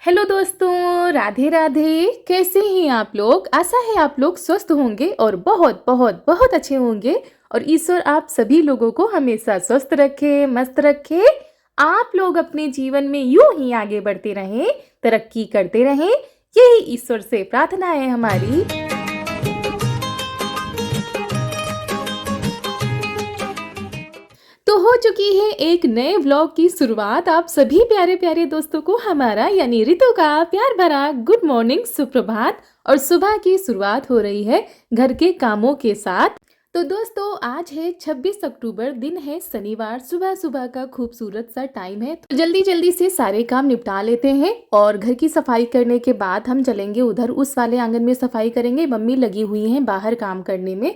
Hello दोस्तों, राधे राधे। कैसे हैं आप लोग? आशा है आप लोग स्वस्थ होंगे और बहुत बहुत बहुत अच्छे होंगे। और ईश्वर आप सभी लोगों को हमेशा स्वस्थ रखे, मस्त रखे। आप लोग अपने जीवन में यूं ही आगे बढ़ते रहें, तरक्की करते रहें, यही ईश्वर से प्रार्थना है हमारी। तो हो चुकी है एक नए व्लॉग की शुरुआत। आप सभी प्यारे प्यारे दोस्तों को हमारा यानी रितु का प्यार भरा गुड मॉर्निंग, सुप्रभात। और सुबह की शुरुआत हो रही है घर के कामों के साथ। तो दोस्तों आज है 26 अक्टूबर, दिन है शनिवार। सुबह सुबह का खूबसूरत सा टाइम है, तो जल्दी जल्दी से सारे काम निपटा लेते हैं। और घर की सफाई करने के बाद हम चलेंगे उधर उस वाले आंगन में सफाई करेंगे। मम्मी लगी हुई हैं बाहर काम करने में।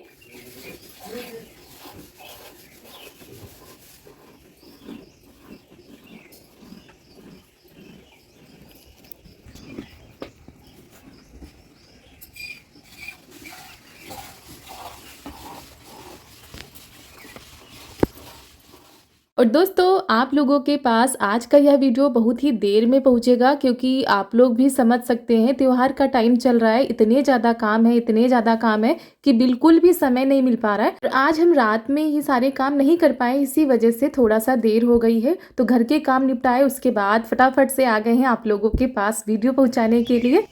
और दोस्तों आप लोगों के पास आज का यह वीडियो बहुत ही देर में पहुंचेगा, क्योंकि आप लोग भी समझ सकते हैं त्योहार का टाइम चल रहा है। इतने ज़्यादा काम है, इतने ज़्यादा काम है कि बिल्कुल भी समय नहीं मिल पा रहा है। और आज हम रात में ही सारे काम नहीं कर पाए, इसी वजह से थोड़ा सा देर हो गई है। तो घर के काम निपटाए, उसके बाद फटाफट से आ गए हैं आप लोगों के पास वीडियो पहुँचाने के लिए।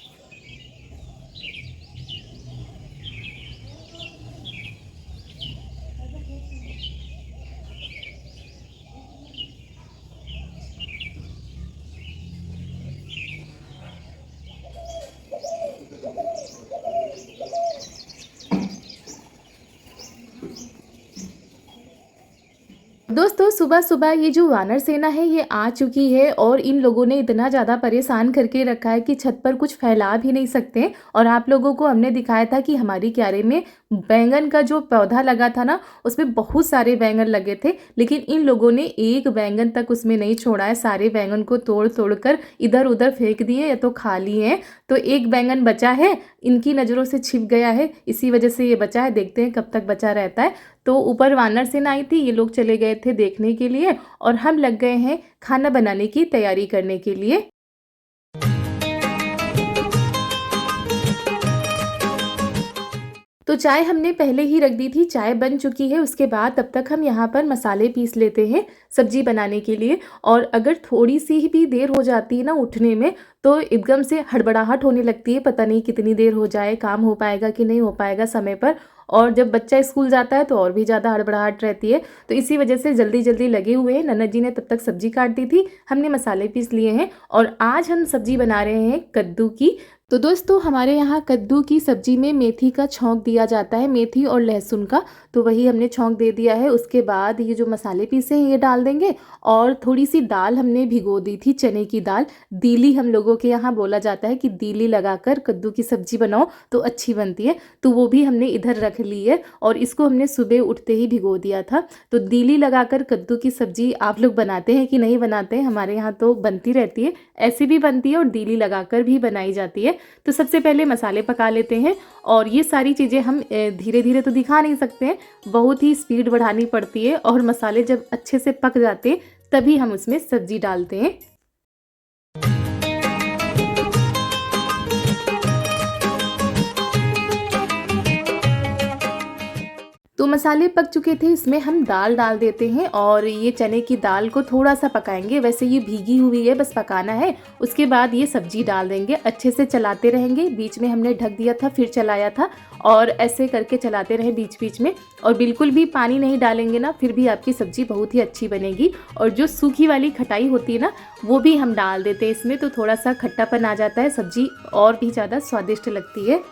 दोस्तों सुबह सुबह ये जो वानर सेना है ये आ चुकी है, और इन लोगों ने इतना ज़्यादा परेशान करके रखा है कि छत पर कुछ फैला भी नहीं सकते। और आप लोगों को हमने दिखाया था कि हमारी क्यारी में बैंगन का जो पौधा लगा था ना, उसमें बहुत सारे बैंगन लगे थे, लेकिन इन लोगों ने एक बैंगन तक उसमें नहीं छोड़ा है। सारे बैंगन को तोड़ तोड़ कर इधर उधर फेंक दिए या तो खा लिए हैं। तो एक बैंगन बचा है, इनकी नज़रों से छिप गया है, इसी वजह से ये बचा है। देखते हैं कब तक बचा रहता है। तो ऊपर वानर सेना आई थी, ये लोग चले गए थे देखने के लिए, और हम लग गए हैं खाना बनाने की तैयारी करने के लिए। तो चाय हमने पहले ही रख दी थी, चाय बन चुकी है। उसके बाद तब तक हम यहाँ पर मसाले पीस लेते हैं सब्जी बनाने के लिए। और अगर थोड़ी सी भी देर हो जाती है ना उठने में, तो एकदम से हड़बड़ाहट होने लगती है, पता नहीं कितनी देर हो जाए, काम हो पाएगा कि नहीं हो पाएगा समय पर। और जब बच्चा स्कूल जाता है तो और भी ज़्यादा हड़बड़ाहट रहती है। तो इसी वजह से जल्दी जल्दी लगे हुए हैं। ननद जी ने तब तक सब्जी काट दी थी, हमने मसाले पीस लिए हैं। और आज हम सब्जी बना रहे हैं कद्दू की। तो दोस्तों हमारे यहाँ कद्दू की सब्जी में मेथी का छौंक दिया जाता है, मेथी और लहसुन का। तो वही हमने छौंक दे दिया है। उसके बाद ये जो मसाले पीसे हैं ये डाल देंगे। और थोड़ी सी दाल हमने भिगो दी थी, चने की दाल। दीली हम लोगों के यहाँ बोला जाता है कि दीली लगाकर कद्दू की सब्जी बनाओ तो अच्छी बनती है। तो वो भी हमने इधर रख ली है, और इसको हमने सुबह उठते ही भिगो दिया था। तो दीली लगाकर कद्दू की सब्जी आप लोग बनाते हैं कि नहीं बनाते हैं? हमारे यहाँ तो बनती रहती है, ऐसी भी बनती है और दीली लगाकर भी बनाई जाती है। तो सबसे पहले मसाले पका लेते हैं। और ये सारी चीज़ें हम धीरे धीरे तो दिखा नहीं सकते हैं, बहुत ही स्पीड बढ़ानी पड़ती है। और मसाले जब अच्छे से पक जाते हैं तभी हम उसमें सब्जी डालते हैं। तो मसाले पक चुके थे, इसमें हम दाल डाल देते हैं। और ये चने की दाल को थोड़ा सा पकाएंगे, वैसे ये भीगी हुई है, बस पकाना है। उसके बाद ये सब्जी डाल देंगे, अच्छे से चलाते रहेंगे। बीच में हमने ढक दिया था, फिर चलाया था, और ऐसे करके चलाते रहे बीच बीच में। और बिल्कुल भी पानी नहीं डालेंगे ना, फिर भी आपकी सब्जी बहुत ही अच्छी बनेगी। और जो सूखी वाली खटाई होती है ना, वो भी हम डाल देते हैं इसमें, तो थोड़ा सा खट्टापन आ जाता है, सब्जी और भी ज़्यादा स्वादिष्ट लगती है।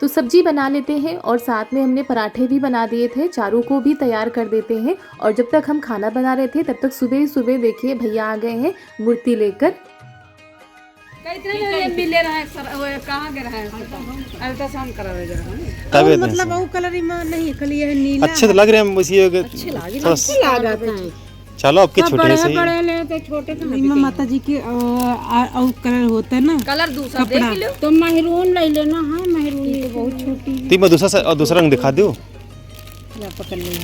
तो सब्जी बना लेते हैं, और साथ में हमने पराठे भी बना दिए थे, चारों को भी तैयार कर देते हैं। और जब तक हम खाना बना रहे थे तब तक सुबह सुबह देखिए भैया आ गए हैं मूर्ति लेकर। मतलब वो कलर में नहीं, खाली ये नीला अच्छे तो लग रहे हैं, अच्छे लग चलो अब के छोटे से बड़े ले तो छोटे तो नहीं। माता जी के और कलर होता है ना, कलर दूसरा देख लो तो महरून ले लेना। हाँ महरून तो बहुत छोटी है, तीन दूसरा रंग दिखा दो या पकड़ ले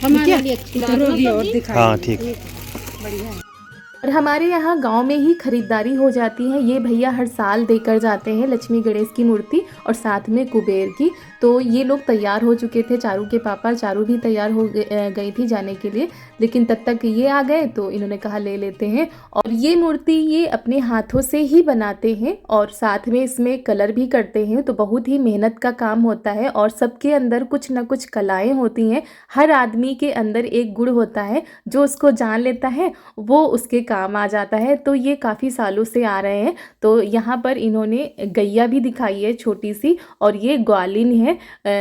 हमारे लिए अच्छी और दिखा। हाँ ठीक बढ़िया। और हमारे यहाँ गांव में ही खरीदारी हो जाती है। ये भैया हर साल देकर जाते हैं लक्ष्मी गणेश की मूर्ति और साथ में कुबेर की। तो ये लोग तैयार हो चुके थे, चारू के पापा, चारू भी तैयार हो गई थी जाने के लिए, लेकिन तब तक ये आ गए तो इन्होंने कहा ले लेते हैं। और ये मूर्ति ये अपने हाथों से ही बनाते हैं और साथ में इसमें कलर भी करते हैं। तो बहुत ही मेहनत का काम होता है और सबके अंदर कुछ ना कुछ कलाएँ होती हैं। हर आदमी के अंदर एक गुण होता है, जो उसको जान लेता है वो उसके काम आ जाता है। तो ये काफ़ी सालों से आ रहे हैं। तो यहाँ पर इन्होंने गैया भी दिखाई है छोटी सी, और ये ग्वालिन है।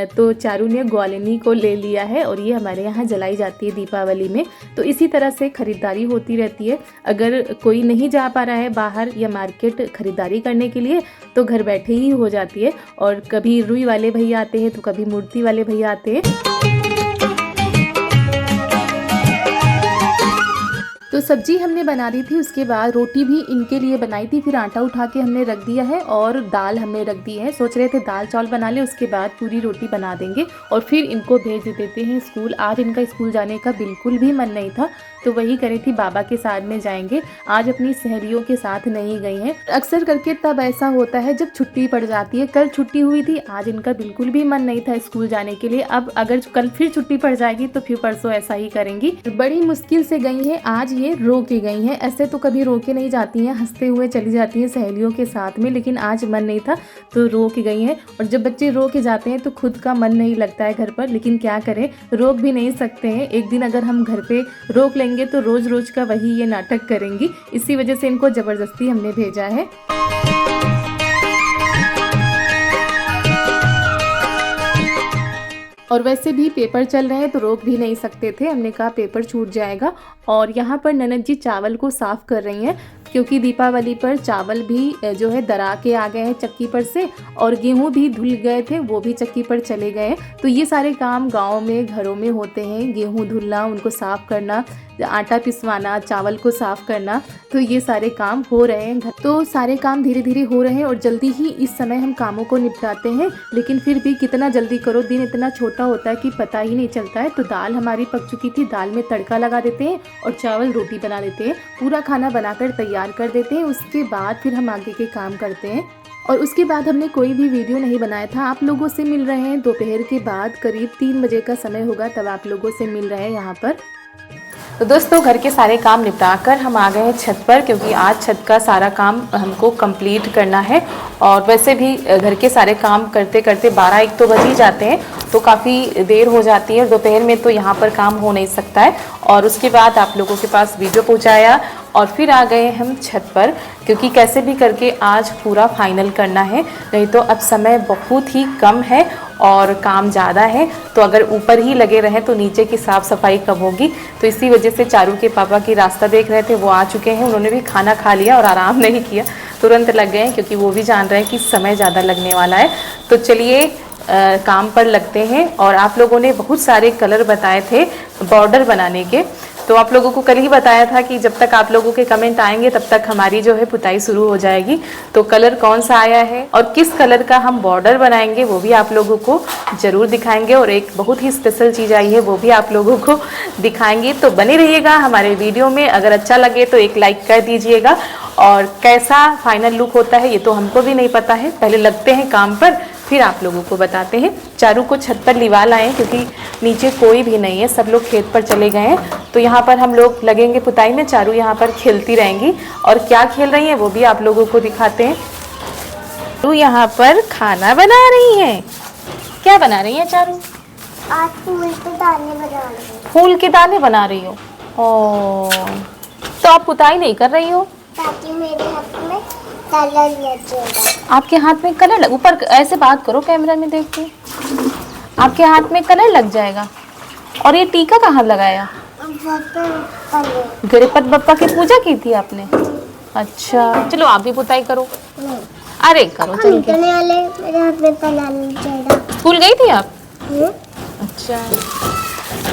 तो चारू ने ग्वालिनी को ले लिया है और ये हमारे यहाँ जलाई जाती है दीपावली में। तो इसी तरह से खरीदारी होती रहती है। अगर कोई नहीं जा पा रहा है बाहर या मार्केट खरीदारी करने के लिए तो घर बैठे ही हो जाती है। और कभी रुई वाले भैया आते हैं तो कभी मूर्ति वाले भैया आते हैं। तो सब्जी हमने बना दी थी, उसके बाद रोटी भी इनके लिए बनाई थी। फिर आटा उठा के हमने रख दिया है और दाल हमने रख दी है। सोच रहे थे दाल चावल बना ले, उसके बाद पूरी रोटी बना देंगे और फिर इनको भेज देते हैं स्कूल। आज इनका स्कूल जाने का बिल्कुल भी मन नहीं था, तो वही करी थी बाबा के साथ में जाएंगे। आज अपनी सहेलियों के साथ नहीं गई हैं। अक्सर करके तब ऐसा होता है जब छुट्टी पड़ जाती है। कल छुट्टी हुई थी, आज इनका बिल्कुल भी मन नहीं था स्कूल जाने के लिए। अब अगर कल फिर छुट्टी पड़ जाएगी तो फिर परसों ऐसा ही करेंगी। बड़ी मुश्किल से गई हैं, आज ये रो के गई हैं। ऐसे तो कभी रो के नहीं जाती हैं, हंसते हुए चली जाती हैं सहेलियों के साथ में, लेकिन आज मन नहीं था तो रो के गई हैं। और जब बच्चे रो के जाते हैं तो खुद का मन नहीं लगता है घर पर, लेकिन क्या करें, रोक भी नहीं सकते हैं। एक दिन अगर हम घर पे रोक लेंगे तो रोज रोज का वही ये नाटक करेंगी। इसी वजह से इनको जबरदस्ती हमने भेजा है। और वैसे भी पेपर चल रहे हैं तो रोक भी नहीं सकते थे, हमने कहा पेपर छूट जाएगा। और यहाँ पर ननद जी चावल को साफ़ कर रही हैं, क्योंकि दीपावली पर चावल भी जो है दरा के आ गए हैं चक्की पर से, और गेहूं भी धुल गए थे, वो भी चक्की पर चले गए हैं। तो ये सारे काम गांव में घरों में होते हैं, गेहूं धुलना, उनको साफ़ करना, आटा पिसवाना, चावल को साफ़ करना, तो ये सारे काम हो रहे हैं। तो सारे काम धीरे धीरे हो रहे हैं और जल्दी ही इस समय हम कामों को निपटाते हैं, लेकिन फिर भी कितना जल्दी करो, दिन इतना छोटा होता है कि पता ही नहीं चलता है। तो दाल हमारी पक चुकी थी, दाल में तड़का लगा देते हैं और चावल रोटी बना देते हैं, पूरा खाना बनाकर तैयार कर देते हैं। उसके बाद फिर हम आगे के काम करते हैं। और उसके बाद हमने कोई भी वीडियो नहीं बनाया था। आप लोगों से मिल रहे हैं दोपहर के बाद, करीब 3 बजे का समय होगा तब आप लोगों से मिल रहे हैं यहाँ पर। तो दोस्तों घर के सारे काम निपटा कर हम आ गए हैं छत पर, क्योंकि आज छत का सारा काम हमको कंप्लीट करना है। और वैसे भी घर के सारे काम करते करते 12-1 तो बज ही जाते हैं, तो काफ़ी देर हो जाती है। दोपहर में तो यहाँ पर काम हो नहीं सकता है। और उसके बाद आप लोगों के पास वीडियो पहुँचाया और फिर आ गए हम छत पर, क्योंकि कैसे भी करके आज पूरा फाइनल करना है, नहीं तो अब समय बहुत ही कम है और काम ज़्यादा है। तो अगर ऊपर ही लगे रहें तो नीचे की साफ़ सफाई कब होगी। तो इसी वजह से चारू के पापा की रास्ता देख रहे थे, वो आ चुके हैं। उन्होंने भी खाना खा लिया और आराम नहीं किया, तुरंत लग गए, क्योंकि वो भी जान रहे हैं कि समय ज़्यादा लगने वाला है। तो चलिए काम पर लगते हैं। और आप लोगों ने बहुत सारे कलर बताए थे बॉर्डर बनाने के, तो आप लोगों को कल ही बताया था कि जब तक आप लोगों के कमेंट आएंगे तब तक हमारी जो है पुताई शुरू हो जाएगी। तो कलर कौन सा आया है और किस कलर का हम बॉर्डर बनाएंगे वो भी आप लोगों को ज़रूर दिखाएंगे। और एक बहुत ही स्पेशल चीज़ आई है वो भी आप लोगों को दिखाएंगे। तो बने रहिएगा हमारे वीडियो में। अगर अच्छा लगे तो एक लाइक कर दीजिएगा। और कैसा फाइनल लुक होता है ये तो हमको भी नहीं पता है, पहले लगते हैं काम पर फिर आप लोगों को बताते हैं। चारू को छत पर लिवा लाएं, क्योंकि नीचे कोई भी नहीं है, सब लोग खेत पर चले गए हैं। तो यहाँ पर हम लोग लगेंगे पुताई में, चारू यहाँ पर खेलती रहेंगी। और क्या खेल रही हैं वो भी आप लोगों को दिखाते हैं। चारू यहाँ पर खाना बना रही हैं। क्या बना रही हैं चारू? आज फूल के दाने बना रही हूँ। फूल के दाने बना रही हो? तो आप पुताई नहीं कर रही हो? ताकि मेरे हाथ में कलर लग जाएगा। आपके हाथ में कलर लग, ऊपर ऐसे बात करो कैमरा में देख के, आपके हाथ में कलर लग जाएगा। और ये टीका कहाँ लगाया? गणपति बप्पा की पूजा की थी आपने? अच्छा चलो आप भी पुताई करो। अरे करो चलो। मेरे हाथ में कलर लग जाएगा। स्कूल गई थी आप? अच्छा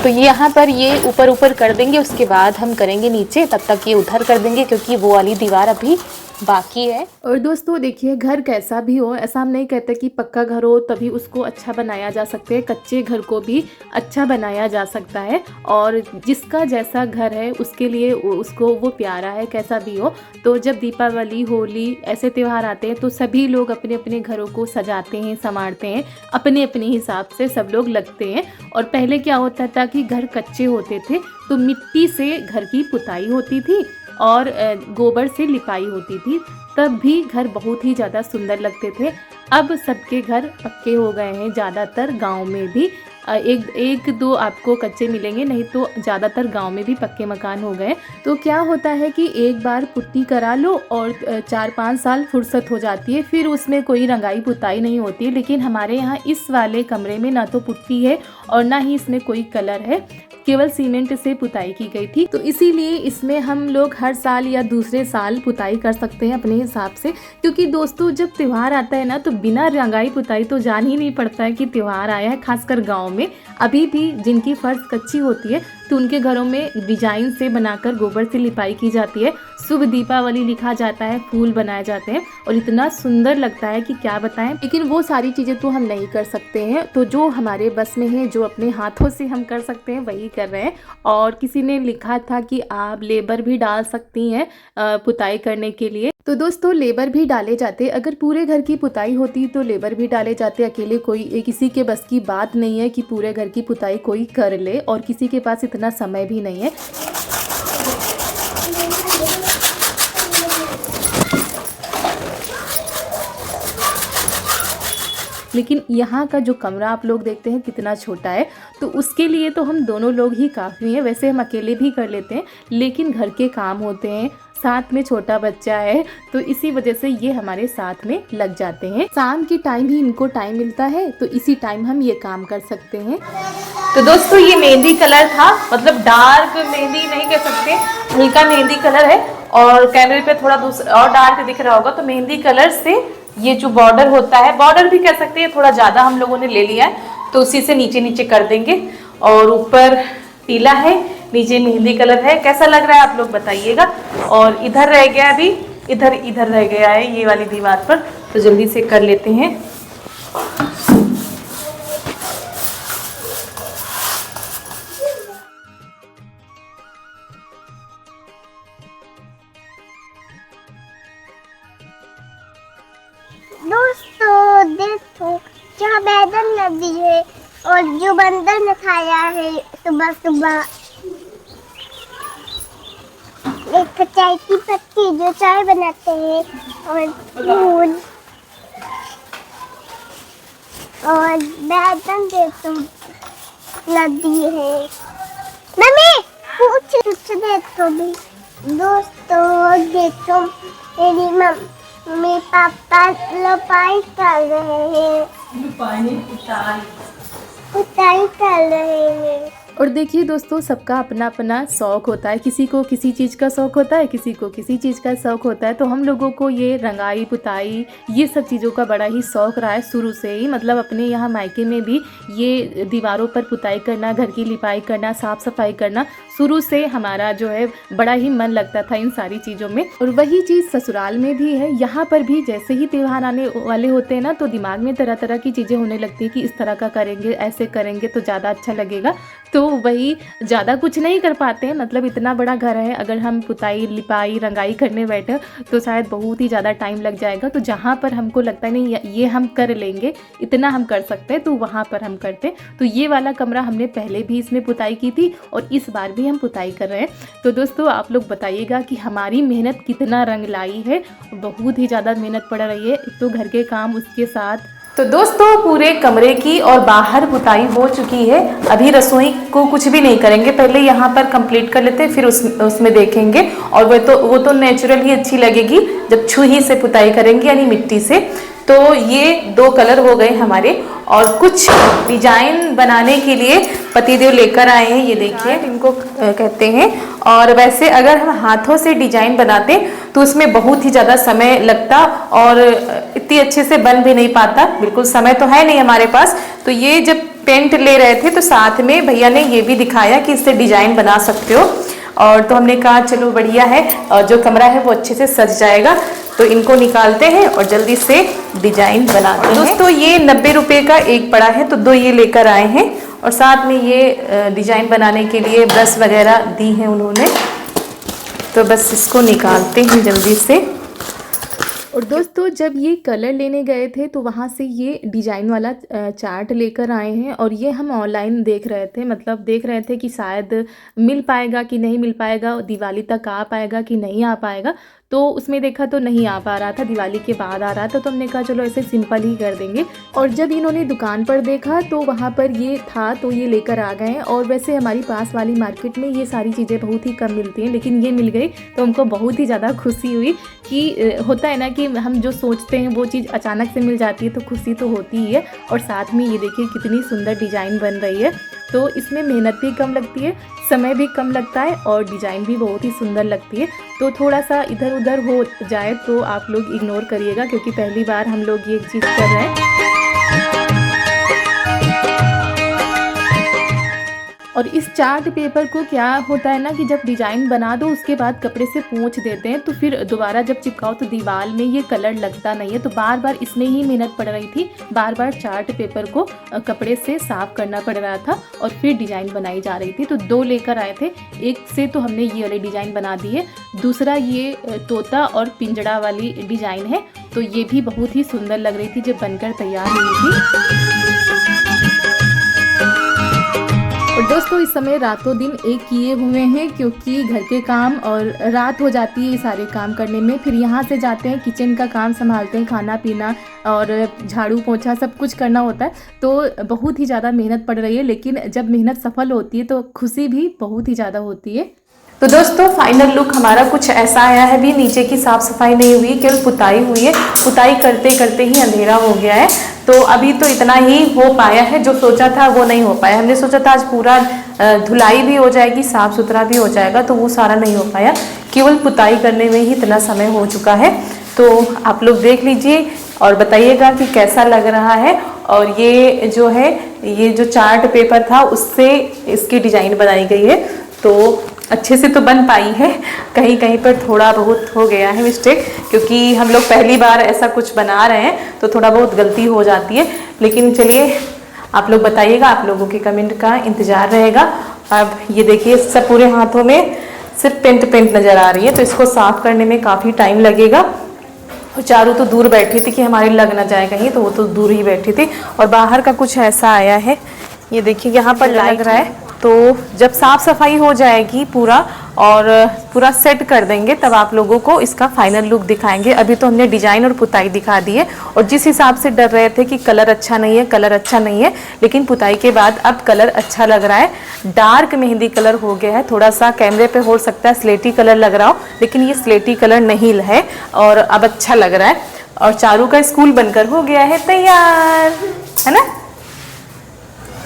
तो यहाँ पर ये ऊपर ऊपर कर देंगे, उसके बाद हम करेंगे नीचे। तब तक ये उधर कर देंगे, क्योंकि वो वाली दीवार अभी बाकी है। और दोस्तों देखिए, घर कैसा भी हो, ऐसा हम नहीं कहते कि पक्का घर हो तभी उसको अच्छा बनाया जा सकता है, कच्चे घर को भी अच्छा बनाया जा सकता है। और जिसका जैसा घर है उसके लिए उसको वो प्यारा है, कैसा भी हो। तो जब दीपावली, होली ऐसे त्यौहार आते हैं तो सभी लोग अपने अपने घरों को सजाते हैं, संवारते हैं, अपने अपने हिसाब से सब लोग लगते हैं। और पहले क्या होता था कि घर कच्चे होते थे तो मिट्टी से घर की पुताई होती थी और गोबर से लिपाई होती थी, तब भी घर बहुत ही ज़्यादा सुंदर लगते थे। अब सबके घर पक्के हो गए हैं, ज़्यादातर गांव में भी एक दो आपको कच्चे मिलेंगे, नहीं तो ज़्यादातर गांव में भी पक्के मकान हो गए। तो क्या होता है कि एक बार पुट्टी करा लो और 4-5 साल फुर्सत हो जाती है, फिर उसमें कोई रंगाई पुताई नहीं होती है। लेकिन हमारे यहाँ इस वाले कमरे में ना तो पुट्टी है और ना ही इसमें कोई कलर है, केवल सीमेंट से पुताई की गई थी। तो इसीलिए इसमें हम लोग हर साल या दूसरे साल पुताई कर सकते हैं अपने हिसाब से। क्योंकि दोस्तों जब त्यौहार आता है ना तो बिना रंगाई पुताई तो जान ही नहीं पड़ता है कि त्यौहार आया है। खासकर गांव में अभी भी जिनकी फर्श कच्ची होती है तो उनके घरों में डिजाइन से बनाकर गोबर से लिपाई की जाती है, शुभ दीपावली लिखा जाता है, फूल बनाए जाते हैं और इतना सुंदर लगता है कि क्या बताएं। लेकिन वो सारी चीज़ें तो हम नहीं कर सकते हैं, तो जो हमारे बस में है, जो अपने हाथों से हम कर सकते हैं वही कर रहे हैं। और किसी ने लिखा था कि आप लेबर भी डाल सकती हैं पुताई करने के लिए। तो दोस्तों लेबर भी डाले जाते, अगर पूरे घर की पुताई होती तो लेबर भी डाले जाते। अकेले कोई किसी के बस की बात नहीं है कि पूरे घर की पुताई कोई कर ले, और किसी के पास इतना समय भी नहीं है। लेकिन यहाँ का जो कमरा आप लोग देखते हैं कितना छोटा है, तो उसके लिए तो हम दोनों लोग ही काफ़ी हैं। वैसे हम अकेले भी कर लेते हैं, लेकिन घर के काम होते हैं, साथ में छोटा बच्चा है, तो इसी वजह से ये हमारे साथ में लग जाते हैं। शाम के टाइम ही इनको टाइम मिलता है, तो इसी टाइम हम ये काम कर सकते हैं। तो दोस्तों ये मेहंदी कलर था, मतलब डार्क मेहंदी नहीं कह सकते, हल्का मेहंदी कलर है। और कैमरे पे थोड़ा दूसरा और डार्क दिख रहा होगा, तो मेहंदी कलर से ये जो बॉर्डर होता है, बॉर्डर भी कह सकते हैं, थोड़ा ज़्यादा हम लोगों ने ले लिया है, तो उसी से नीचे नीचे कर देंगे। और ऊपर पीला है, नीचे मेहंदी कलर है। कैसा लग रहा है आप लोग बताइएगा। और इधर रह गया अभी, इधर रह गया है ये वाली दीवार पर, तो जल्दी से कर लेते हैं। दोस्तों देखो क्या बैगन नदी है और जो बंदर ने खाया है सुबह सुबह, एक चाय की पत्ती जो चाय बनाते हैं, और दूध और बैगन देखो नदी है। मम्मी कुछ देखो भी। दोस्तों देखो मेरी मम्मी पापा लपाई कर रहे हैं, पुताई कर रहे हैं। और देखिए दोस्तों, सबका अपना अपना शौक़ होता है, किसी को किसी चीज़ का शौक़ होता है, किसी को किसी चीज़ का शौक़ होता है। तो हम लोगों को ये रंगाई पुताई ये सब चीज़ों का बड़ा ही शौक़ रहा है शुरू से ही। मतलब अपने यहाँ मायके में भी ये दीवारों पर पुताई करना, घर की लिपाई करना, साफ़ सफाई करना, शुरू से हमारा जो है बड़ा ही मन लगता था इन सारी चीज़ों में। और वही चीज़ ससुराल में भी है। यहाँ पर भी जैसे ही त्यौहार आने वाले होते हैं ना, तो दिमाग में तरह तरह की चीज़ें होने लगती है कि इस तरह का करेंगे, ऐसे करेंगे तो ज़्यादा अच्छा लगेगा। तो वही ज़्यादा कुछ नहीं कर पाते हैं, मतलब इतना बड़ा घर है, अगर हम पुताई लिपाई रंगाई करने बैठे तो शायद बहुत ही ज़्यादा टाइम लग जाएगा। तो जहाँ पर हमको लगता है नहीं ये हम कर लेंगे, इतना हम कर सकते हैं, तो वहाँ पर हम करते हैं। तो ये वाला कमरा हमने पहले भी इसमें पुताई की थी और इस बार भी हम पुताई कर रहे हैं। तो दोस्तों आप लोग बताइएगा कि हमारी मेहनत कितना रंग लाई है। बहुत ही ज़्यादा मेहनत पड़ रही है, एक तो घर के काम, उसके साथ। तो दोस्तों पूरे कमरे की और बाहर पुताई हो चुकी है। अभी रसोई को कुछ भी नहीं करेंगे, पहले यहाँ पर कंप्लीट कर लेते हैं, फिर उसमें देखेंगे। और वो तो नेचुरल ही अच्छी लगेगी जब छुही से पुताई करेंगे, यानी मिट्टी से। तो ये 2 कलर हो गए हमारे। और कुछ डिजाइन बनाने के लिए पतिदेव लेकर आए हैं, ये देखिए इनको कहते हैं। और वैसे अगर हम हाथों से डिजाइन बनाते तो उसमें बहुत ही ज़्यादा समय लगता और इतनी अच्छे से बन भी नहीं पाता। बिल्कुल समय तो है नहीं हमारे पास। तो ये जब पेंट ले रहे थे तो साथ में भैया ने ये भी दिखाया कि इससे डिजाइन बना सकते हो। और तो हमने कहा चलो बढ़िया है, और जो कमरा है वो अच्छे से सज जाएगा। तो इनको निकालते हैं और जल्दी से डिजाइन बनाते हैं। दोस्तों ये 90 रुपये का एक पड़ा है, तो 2 ये लेकर आए हैं और साथ में ये डिजाइन बनाने के लिए ब्रश वगैरह दी हैं उन्होंने। तो बस इसको निकालते हैं जल्दी से। और दोस्तों जब ये कलर लेने गए थे तो वहाँ से ये डिज़ाइन वाला चार्ट लेकर आए हैं और ये हम ऑनलाइन देख रहे थे, मतलब देख रहे थे कि शायद मिल पाएगा कि नहीं मिल पाएगा, दिवाली तक आ पाएगा कि नहीं आ पाएगा। तो उसमें देखा तो नहीं आ पा रहा था, दिवाली के बाद आ रहा था, तो हमने कहा चलो ऐसे सिंपल ही कर देंगे। और जब इन्होंने दुकान पर देखा तो वहाँ पर ये था तो ये लेकर आ गए। और वैसे हमारी पास वाली मार्केट में ये सारी चीज़ें बहुत ही कम मिलती हैं, लेकिन ये मिल गई तो हमको बहुत ही ज़्यादा खुशी हुई कि होता है ना कि हम जो सोचते हैं वो चीज़ अचानक से मिल जाती है तो खुशी तो होती ही है। और साथ में ये देखिए कितनी सुंदर डिज़ाइन बन रही है। तो इसमें मेहनत भी कम लगती है, समय भी कम लगता है और डिज़ाइन भी बहुत ही सुंदर लगती है। तो थोड़ा सा इधर उधर हो जाए तो आप लोग इग्नोर करिएगा, क्योंकि पहली बार हम लोग ये चीज़ कर रहे हैं। और इस चार्ट पेपर को क्या होता है ना कि जब डिज़ाइन बना दो उसके बाद कपड़े से पोंछ देते हैं तो फिर दोबारा जब चिपकाओ तो दीवार में ये कलर लगता नहीं है। तो बार बार इसमें ही मेहनत पड़ रही थी, बार बार चार्ट पेपर को कपड़े से साफ करना पड़ रहा था और फिर डिज़ाइन बनाई जा रही थी। तो 2 लेकर आए थे, एक से तो हमने ये वाली डिज़ाइन बना दी है, दूसरा ये तोता और पिंजड़ा वाली डिज़ाइन है। तो ये भी बहुत ही सुंदर लग रही थी जब बनकर तैयार हुई थी। और दोस्तों इस समय रातों दिन एक किए हुए हैं, क्योंकि घर के काम और रात हो जाती है ये सारे काम करने में। फिर यहाँ से जाते हैं किचन का काम संभालते हैं, खाना पीना और झाड़ू पोछा सब कुछ करना होता है। तो बहुत ही ज़्यादा मेहनत पड़ रही है, लेकिन जब मेहनत सफल होती है तो खुशी भी बहुत ही ज़्यादा होती है। तो दोस्तों फाइनल लुक हमारा कुछ ऐसा आया है। भी नीचे की साफ़ सफाई नहीं हुई, केवल पुताई हुई है। पुताई करते करते ही अंधेरा हो गया है, तो अभी तो इतना ही हो पाया है, जो सोचा था वो नहीं हो पाया। हमने सोचा था आज पूरा धुलाई भी हो जाएगी, साफ़ सुथरा भी हो जाएगा, तो वो सारा नहीं हो पाया। केवल पुताई करने में ही इतना समय हो चुका है। तो आप लोग देख लीजिए और बताइएगा कि कैसा लग रहा है। और ये जो है ये जो चार्ट पेपर था उससे इसकी डिज़ाइन बनाई गई है, तो अच्छे से तो बन पाई है। कहीं कहीं पर थोड़ा बहुत हो गया है मिस्टेक, क्योंकि हम लोग पहली बार ऐसा कुछ बना रहे हैं तो थोड़ा बहुत गलती हो जाती है। लेकिन चलिए आप लोग बताइएगा, आप लोगों के कमेंट का इंतज़ार रहेगा। अब ये देखिए सब पूरे हाथों में सिर्फ पेंट नज़र आ रही है, तो इसको साफ़ करने में काफ़ी टाइम लगेगा। और चारू तो दूर बैठी थी कि हमारी लग ना जाए कहीं, तो वो तो दूर ही बैठी थी। और बाहर का कुछ ऐसा आया है, ये देखिए यहाँ पर लग रहा है। तो जब साफ़ सफाई हो जाएगी पूरा और पूरा सेट कर देंगे तब आप लोगों को इसका फाइनल लुक दिखाएंगे। अभी तो हमने डिज़ाइन और पुताई दिखा दी है। और जिस हिसाब से डर रहे थे कि कलर अच्छा नहीं है, कलर अच्छा नहीं है, लेकिन पुताई के बाद अब कलर अच्छा लग रहा है। डार्क मेहंदी कलर हो गया है, थोड़ा सा कैमरे पे हो सकता है स्लेटी कलर लग रहा हो, लेकिन ये स्लेटी कलर नहीं है और अब अच्छा लग रहा है। और चारू का स्कूल बनकर हो गया है तैयार, है ना।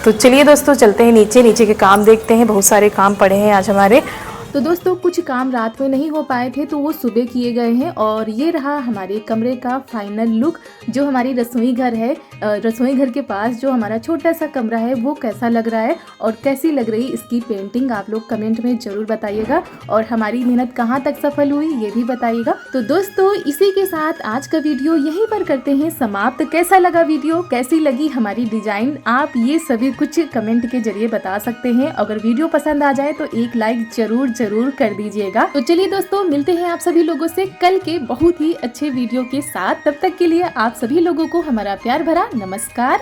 तो चलिए दोस्तों चलते हैं नीचे के काम देखते हैं। बहुत सारे काम पड़े हैं आज हमारे। तो दोस्तों कुछ काम रात में नहीं हो पाए थे तो वो सुबह किए गए हैं। और ये रहा हमारे कमरे का फाइनल लुक। जो हमारी रसोई घर है, रसोई घर के पास जो हमारा छोटा सा कमरा है वो कैसा लग रहा है और कैसी लग रही इसकी पेंटिंग आप लोग कमेंट में ज़रूर बताइएगा। और हमारी मेहनत कहाँ तक सफल हुई ये भी बताइएगा। तो दोस्तों इसी के साथ आज का वीडियो यहीं पर करते हैं समाप्त। कैसा लगा वीडियो, कैसी लगी हमारी डिज़ाइन, आप ये सभी कुछ कमेंट के जरिए बता सकते हैं। अगर वीडियो पसंद आ जाए तो एक लाइक जरूर कर दीजिएगा। तो चलिए दोस्तों मिलते हैं आप सभी लोगों से कल के बहुत ही अच्छे वीडियो के साथ। तब तक के लिए आप सभी लोगों को हमारा प्यार भरा नमस्कार।